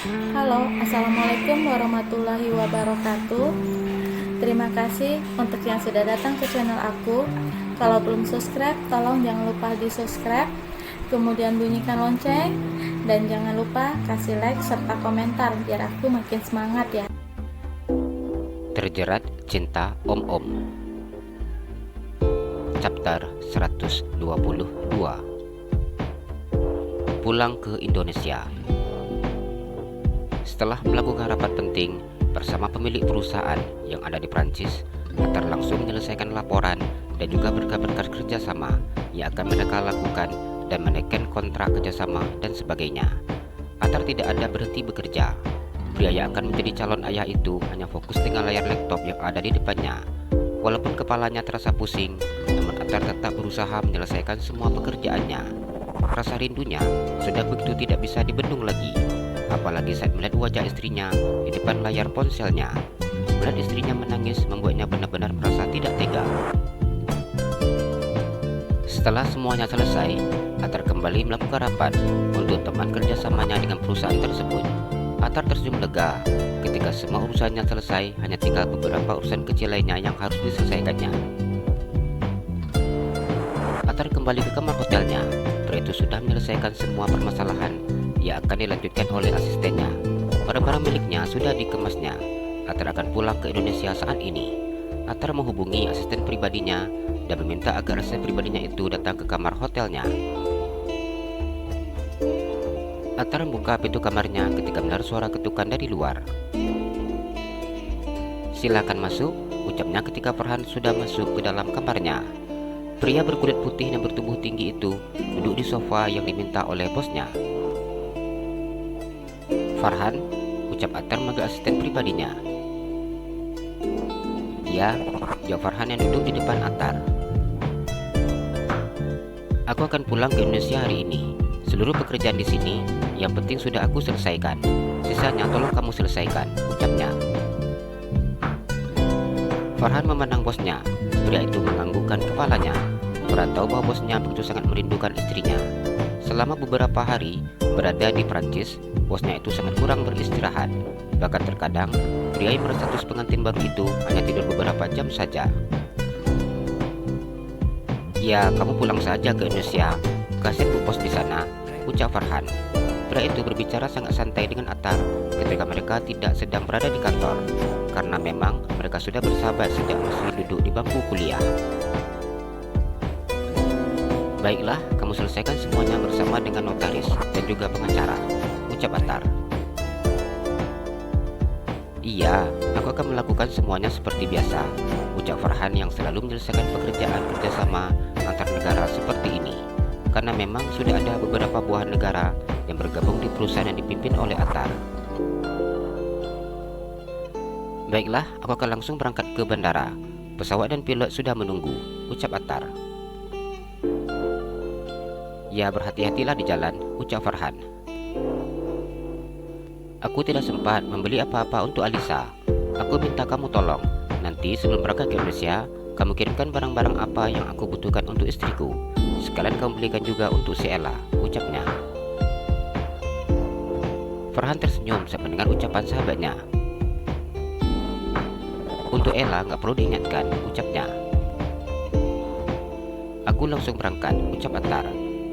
Halo, Assalamualaikum warahmatullahi wabarakatuh. Terima kasih untuk yang sudah datang ke channel aku. Kalau belum subscribe, tolong jangan lupa di subscribe, kemudian bunyikan lonceng, dan jangan lupa kasih like serta komentar biar aku makin semangat ya. Terjerat Cinta Om-Om, Chapter 122. Pulang ke Indonesia. Setelah melakukan rapat penting bersama pemilik perusahaan yang ada di Prancis, Atar langsung menyelesaikan laporan dan juga berkas-berkas kerjasama yang akan mereka lakukan dan menekan kontrak kerjasama dan sebagainya. Atar tidak ada berhenti bekerja. Pria yang akan menjadi calon ayah itu hanya fokus dengan layar laptop yang ada di depannya. Walaupun kepalanya terasa pusing, namun Atar tetap berusaha menyelesaikan semua pekerjaannya. Rasa rindunya sudah begitu tidak bisa dibendung lagi, apalagi saat melihat wajah istrinya di depan layar ponselnya. Melihat istrinya menangis membuatnya benar-benar merasa tidak tega. Setelah semuanya selesai, Atar kembali melakukan rapat untuk teman kerjasamanya dengan perusahaan tersebut. Atar tersenyum lega ketika semua urusannya selesai, hanya tinggal beberapa urusan kecil lainnya yang harus diselesaikannya. Atar kembali ke kamar hotelnya. Pria itu sudah menyelesaikan semua permasalahan yang akan dilanjutkan oleh asistennya. Barang-barang miliknya sudah dikemasnya. Atar akan pulang ke Indonesia saat ini. Atar menghubungi asisten pribadinya dan meminta agar asisten pribadinya itu datang ke kamar hotelnya. Atar membuka pintu kamarnya ketika mendengar suara ketukan dari luar. "Silakan masuk," ucapnya ketika Farhan sudah masuk ke dalam kamarnya. Pria berkulit putih dan bertubuh tinggi itu duduk di sofa yang diminta oleh bosnya. "Farhan," ucap Atar memanggil asisten pribadinya. "Ya," jawab Farhan yang duduk di depan Atar. "Aku akan pulang ke Indonesia hari ini. Seluruh pekerjaan di sini yang penting sudah aku selesaikan. Sisanya tolong kamu selesaikan," ucapnya. Farhan memandang bosnya. Pria itu menganggukkan kepalanya. Farhan tahu bahwa bosnya begitu sangat merindukan istrinya. Selama beberapa hari berada di Prancis, bosnya itu sangat kurang beristirahat. Bahkan terkadang pria yang berstatus pengantin baru itu hanya tidur beberapa jam saja. "Ya, kamu pulang saja ke Indonesia. Kasihan Bu Bos di sana," ucap Farhan. Pria itu berbicara sangat santai dengan Atar ketika mereka tidak sedang berada di kantor, karena memang mereka sudah bersahabat sejak masih duduk di bangku kuliah. "Baiklah, kamu selesaikan semuanya bersama dengan notaris dan juga pengacara," ucap Atar. "Iya, aku akan melakukan semuanya seperti biasa," ucap Farhan yang selalu menyelesaikan pekerjaan kerjasama antar negara seperti ini, karena memang sudah ada beberapa buah negara yang bergabung di perusahaan yang dipimpin oleh Atar. "Baiklah, aku akan langsung berangkat ke bandara. Pesawat dan pilot sudah menunggu," ucap Atar. "Ya, berhati-hatilah di jalan," ucap Farhan. "Aku tidak sempat membeli apa-apa untuk Alisa. Aku minta kamu tolong. Nanti sebelum berangkat ke Indonesia, kamu kirimkan barang-barang apa yang aku butuhkan untuk istriku. Sekalian kamu belikan juga untuk si Ella," ucapnya. Farhan tersenyum saat mendengar ucapan sahabatnya. "Untuk Ella nggak perlu diingatkan," ucapnya. "Aku langsung berangkat," ucap Atar.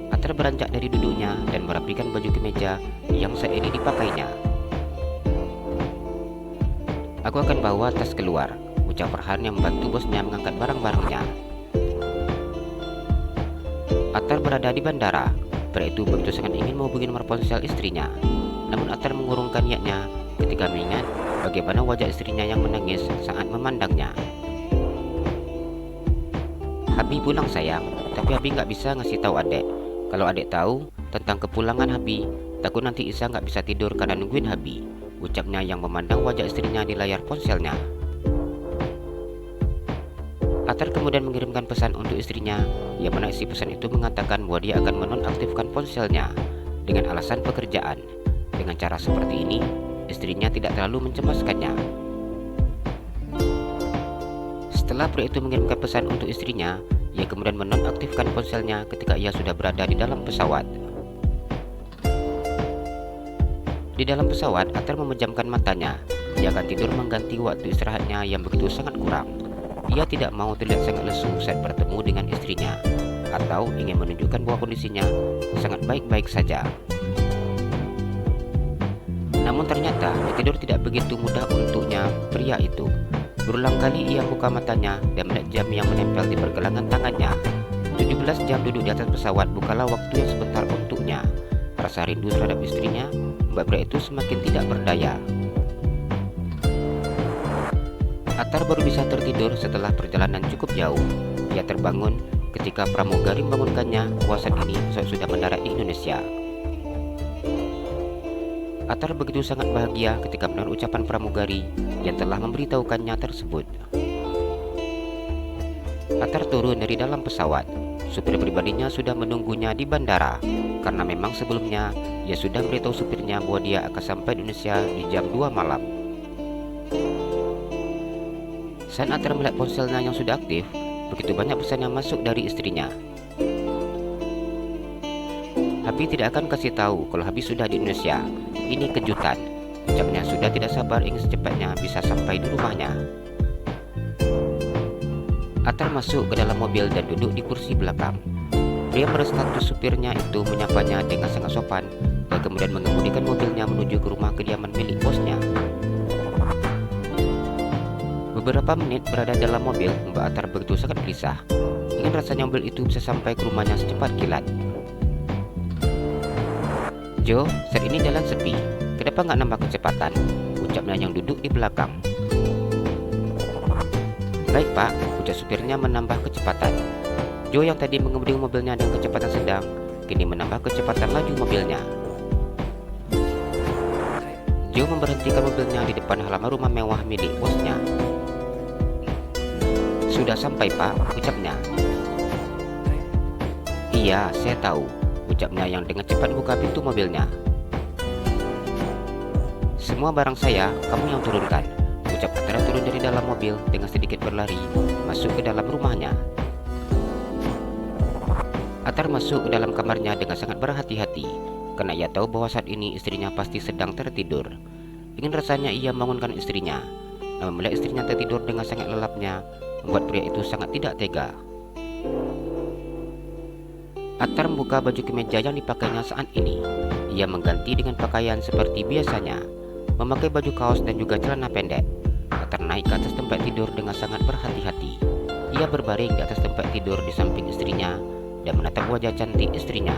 Atar beranjak dari duduknya dan merapikan baju kemeja yang saat ini dipakainya. "Aku akan bawa tas keluar," ucap Farhan yang membantu bosnya mengangkat barang-barangnya. Atar berada di bandara. Pria itu begitu sangat ingin menghubungi nomor ponsel istrinya. Namun Atar mengurungkan niatnya ketika mengingat bagaimana wajah istrinya yang menangis saat memandangnya. "Habi pulang sayang, tapi Habi nggak bisa ngasih tahu adek. Kalau adek tahu tentang kepulangan Habi, takut nanti Isa nggak bisa tidur karena nungguin Habi," ucapnya yang memandang wajah istrinya di layar ponselnya. Atar kemudian mengirimkan pesan untuk istrinya, yang mana isi pesan itu mengatakan bahwa dia akan menonaktifkan ponselnya dengan alasan pekerjaan. Dengan cara seperti ini, istrinya tidak terlalu mencemaskannya. Setelah pria itu mengirimkan pesan untuk istrinya, ia kemudian menonaktifkan ponselnya ketika ia sudah berada di dalam pesawat. Di dalam pesawat, Atar memejamkan matanya. Ia akan tidur mengganti waktu istirahatnya yang begitu sangat kurang. Ia tidak mau terlihat sangat lesu saat bertemu dengan istrinya, atau ingin menunjukkan bahwa kondisinya sangat baik-baik saja. Namun ternyata tidur tidak begitu mudah untuknya pria itu. Berulang kali ia buka matanya dan melihat jam yang menempel di pergelangan tangannya. 17 jam duduk di atas pesawat bukanlah waktu yang sebentar untuknya. Rasa rindu terhadap istrinya membuat pria itu semakin tidak berdaya. Atar baru bisa tertidur setelah perjalanan cukup jauh. Ia terbangun ketika pramugari membangunkannya bahwa saat ini pesawat sudah mendarat di Indonesia. Atar begitu sangat bahagia ketika mendengar ucapan pramugari yang telah memberitahukannya tersebut. Atar turun dari dalam pesawat. Supir pribadinya sudah menunggunya di bandara, karena memang sebelumnya ia sudah memberitahu supirnya bahwa dia akan sampai di Indonesia di jam 2 malam. Saat Atar melihat ponselnya yang sudah aktif, begitu banyak pesan yang masuk dari istrinya. Habi tidak akan kasih tahu kalau Habi sudah di Indonesia. Ini kejutan. Ucapnya sudah tidak sabar ingin secepatnya bisa sampai di rumahnya. Atar masuk ke dalam mobil dan duduk di kursi belakang. Pria berstatus supirnya itu menyapanya dengan sangat sopan dan kemudian mengemudikan mobilnya menuju ke rumah kediaman milik bosnya. Beberapa menit berada dalam mobil membuat Atar begitu sangat gelisah. Ingin rasanya mobil itu bisa sampai ke rumahnya secepat kilat. Jo, saat ini jalan sepi. Kenapa nggak nambah kecepatan? Ucapnya yang duduk di belakang. Baik pak, ucap supirnya menambah kecepatan. Jo yang tadi mengemudi mobilnya dengan kecepatan sedang, kini menambah kecepatan laju mobilnya. Jo memberhentikan mobilnya di depan halaman rumah mewah milik bosnya. Sudah sampai pak, ucapnya. Iya, saya tahu, ucapnya yang dengan cepat buka pintu mobilnya. Semua barang saya, kamu yang turunkan. Ucap Atar turun dari dalam mobil dengan sedikit berlari masuk ke dalam rumahnya. Atar masuk ke dalam kamarnya dengan sangat berhati-hati karena ia tahu bahwa saat ini istrinya pasti sedang tertidur. Ingin rasanya ia membangunkan istrinya, namun melihat istrinya tertidur dengan sangat lelapnya membuat pria itu sangat tidak tega. Atar membuka baju kemeja yang dipakainya saat ini. Ia mengganti dengan pakaian seperti biasanya, memakai baju kaos dan juga celana pendek. Atar naik ke atas tempat tidur dengan sangat berhati-hati. Ia berbaring di atas tempat tidur di samping istrinya dan menatap wajah cantik istrinya.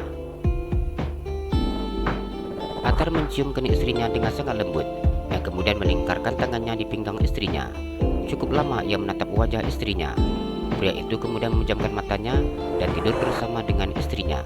Atar mencium kening istrinya dengan sangat lembut dan kemudian melingkarkan tangannya di pinggang istrinya. Cukup lama ia menatap wajah istrinya. Pria itu kemudian memejamkan matanya dan tidur bersama dengan istrinya.